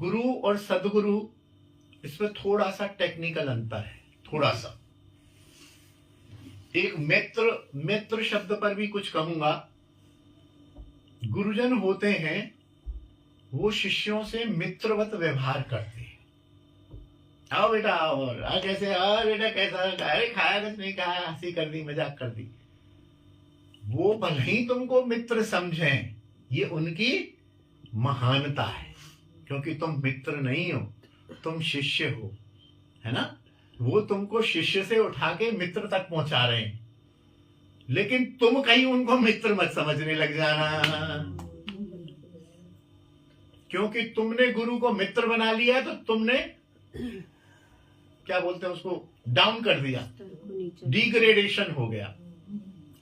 गुरु और सदगुरु, इसमें थोड़ा सा टेक्निकल अंतर है, थोड़ा सा। एक मित्र शब्द पर भी कुछ कहूंगा। गुरुजन होते हैं, वो शिष्यों से मित्रवत व्यवहार करते हैं। आओ बेटा, और कैसे, बेटा कैसा, अरे खाया कुछ नहीं खाया, हंसी कर दी, मजाक कर दी। वो भले ही तुमको मित्र समझें, ये उनकी महानता है, क्योंकि तुम मित्र नहीं हो, तुम शिष्य हो, है ना। वो तुमको शिष्य से उठा के मित्र तक पहुंचा रहे हैं, लेकिन तुम कहीं उनको मित्र मत समझने लग जाना, क्योंकि तुमने गुरु को मित्र बना लिया है, तो तुमने क्या बोलते हैं उसको, डाउन कर दिया, डिग्रेडेशन हो गया।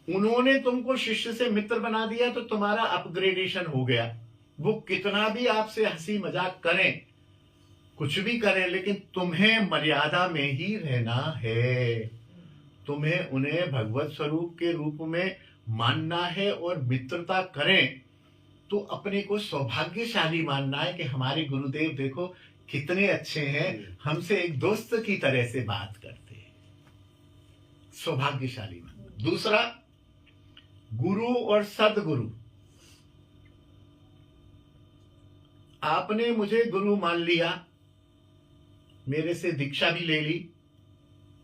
उन्होंने तुमको शिष्य से मित्र बना दिया, तो तुम्हारा अपग्रेडेशन हो गया। वो कितना भी आपसे हंसी मजाक करें, कुछ भी करें, लेकिन तुम्हें मर्यादा में ही रहना है। तुम्हें उन्हें भगवत स्वरूप के रूप में मानना है, और मित्रता करें तो अपने को सौभाग्यशाली मानना है कि हमारे गुरुदेव देखो कितने अच्छे हैं, हमसे एक दोस्त की तरह से बात करते हैं, सौभाग्यशाली मानना। दूसरा, गुरु और सदगुरु। आपने मुझे गुरु मान लिया, मेरे से दीक्षा भी ले ली,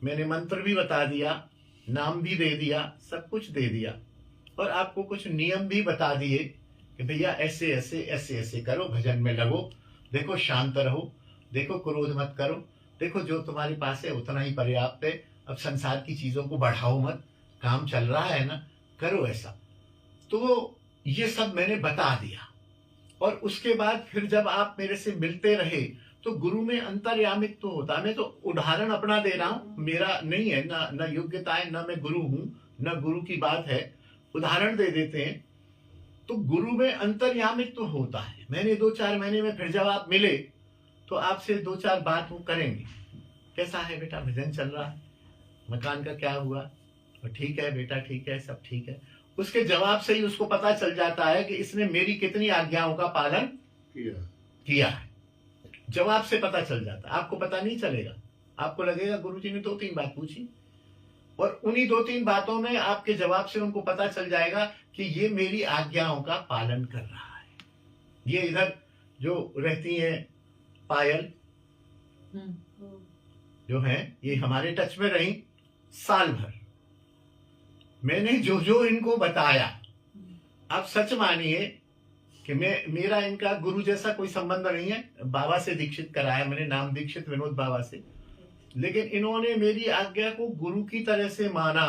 मैंने मंत्र भी बता दिया, नाम भी दे दिया, सब कुछ दे दिया, और आपको कुछ नियम भी बता दिए कि भैया ऐसे ऐसे ऐसे ऐसे करो, भजन में लगो, देखो शांत रहो, देखो क्रोध मत करो, देखो जो तुम्हारे पास है उतना ही पर्याप्त है, अब संसार की चीजों को बढ़ाओ मत, काम चल रहा है ना, करो ऐसा। तो ये सब मैंने बता दिया, और उसके बाद फिर जब आप मेरे से मिलते रहे, तो गुरु में अंतर्यामित्व तो होता है। मैं तो उदाहरण अपना दे रहा हूं, मेरा नहीं है ना, न योग्यता है, न मैं गुरु हूं, न गुरु की बात है, उदाहरण दे देते हैं। तो गुरु में अंतर्यामित्व तो होता है। मैंने 2-4 महीने में फिर जब आप मिले, तो आपसे 2-4 बात वो करेंगे, कैसा है बेटा, भजन चल रहा है, मकान का क्या हुआ, और ठीक है बेटा, ठीक है, सब ठीक है। उसके जवाब से ही उसको पता चल जाता है कि इसने मेरी कितनी आज्ञाओं का पालन किया है। जवाब से पता चल जाता है, आपको पता नहीं चलेगा, आपको लगेगा गुरुजी ने 2-3 बात पूछी, और उन्हीं 2-3 बातों में आपके जवाब से उनको पता चल जाएगा कि ये मेरी आज्ञाओं का पालन कर रहा है। ये इधर जो रहती है पायल जो है, ये हमारे टच में रही साल भर। मैंने जो जो इनको बताया, आप सच मानिए कि मेरा इनका गुरु जैसा कोई संबंध नहीं है। बाबा से दीक्षित कराया मैंने, नाम दीक्षित विनोद बाबा से, लेकिन इन्होंने मेरी आज्ञा को गुरु की तरह से माना।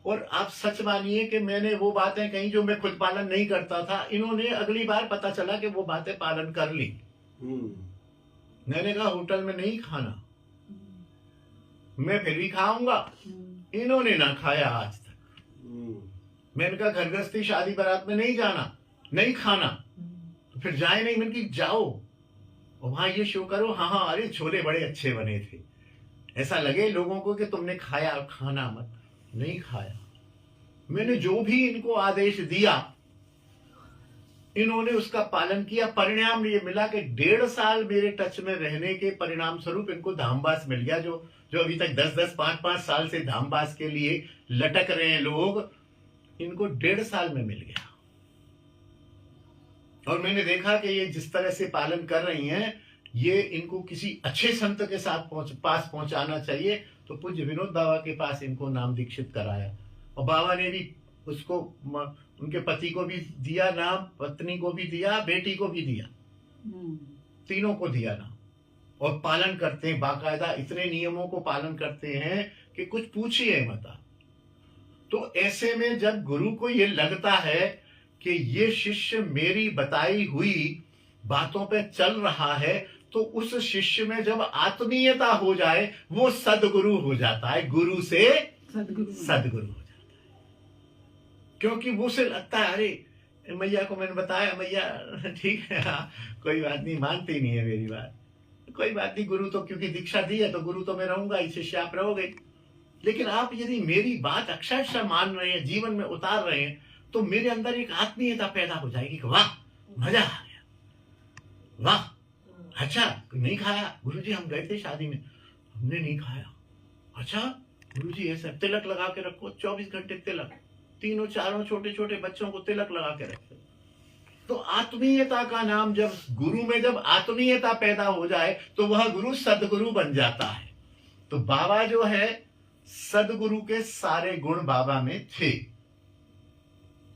और आप सच मानिए कि मैंने वो बातें कही जो मैं खुद पालन नहीं करता था, इन्होंने अगली बार पता चला कि वो बातें पालन कर ली। मैंने कहा होटल में नहीं खाना, मैं फिर भी खाऊंगा, इन्होंने ना खाया आज तक। मैंने कहा घर गृहस्थी शादी बारात में नहीं जाना, नहीं खाना, तो फिर जाए नहीं। मैंने कहा जाओ और वहां ये शो करो, हाँ हाँ अरे छोले बड़े अच्छे बने थे, ऐसा लगे लोगों को कि तुमने खाया, खाना मत। नहीं खाया। मैंने जो भी इनको आदेश दिया, इन्होंने उसका पालन किया। परिणाम ये मिला कि 1.5 साल मेरे टच में रहने के परिणाम स्वरूप इनको धामवास मिल गया। जो अभी तक 10-10, 5-5 साल से धामवास के लिए लटक रहे हैं लोग, इनको 1.5 साल में मिल गया। और मैंने देखा कि ये जिस तरह से पालन कर रही हैं, ये इनको किसी अच्छे संत के साथ पास पहुंचाना चाहिए। तो पूज्य विनोद बाबा के पास इनको नाम दीक्षित कराया, और बाबा ने भी उसको, उनके पति को भी दिया नाम, पत्नी को भी दिया, बेटी को भी दिया, तीनों को दिया नाम। और पालन करते हैं बाकायदा, इतने नियमों को पालन करते हैं कि कुछ पूछिए मत। तो ऐसे में जब गुरु को ये लगता है कि ये शिष्य मेरी बताई हुई बातों पे चल रहा है, तो उस शिष्य में जब आत्मीयता हो जाए, वो सदगुरु हो जाता है, गुरु से सदगुरु हो जाता है। क्योंकि वो से लगता है अरे मैया को मैंने बताया, मैया ठीक है, हाँ कोई बात नहीं, मानती नहीं है मेरी बात, कोई बात नहीं, गुरु तो क्योंकि दीक्षा दी है तो गुरु तो मैं रहूंगा ही, शिष्य आप रहोगे। लेकिन आप यदि मेरी बात अक्षरशः मान रहे हैं, जीवन में उतार रहे हैं, तो मेरे अंदर एक आत्मीयता पैदा हो जाएगी कि वाह मजा आ गया, वाह अच्छा नहीं खाया गुरुजी, हम गए थे शादी में, हमने नहीं खाया। अच्छा गुरुजी ऐसा तिलक लगा के रखो, 24 घंटे तिलक, तीनों चारों छोटे छोटे बच्चों को तिलक लगा के रखो। तो आत्मीयता का नाम, जब गुरु में जब आत्मीयता पैदा हो जाए तो वह गुरु सदगुरु बन जाता है। तो बाबा जो है, सदगुरु के सारे गुण बाबा में थे।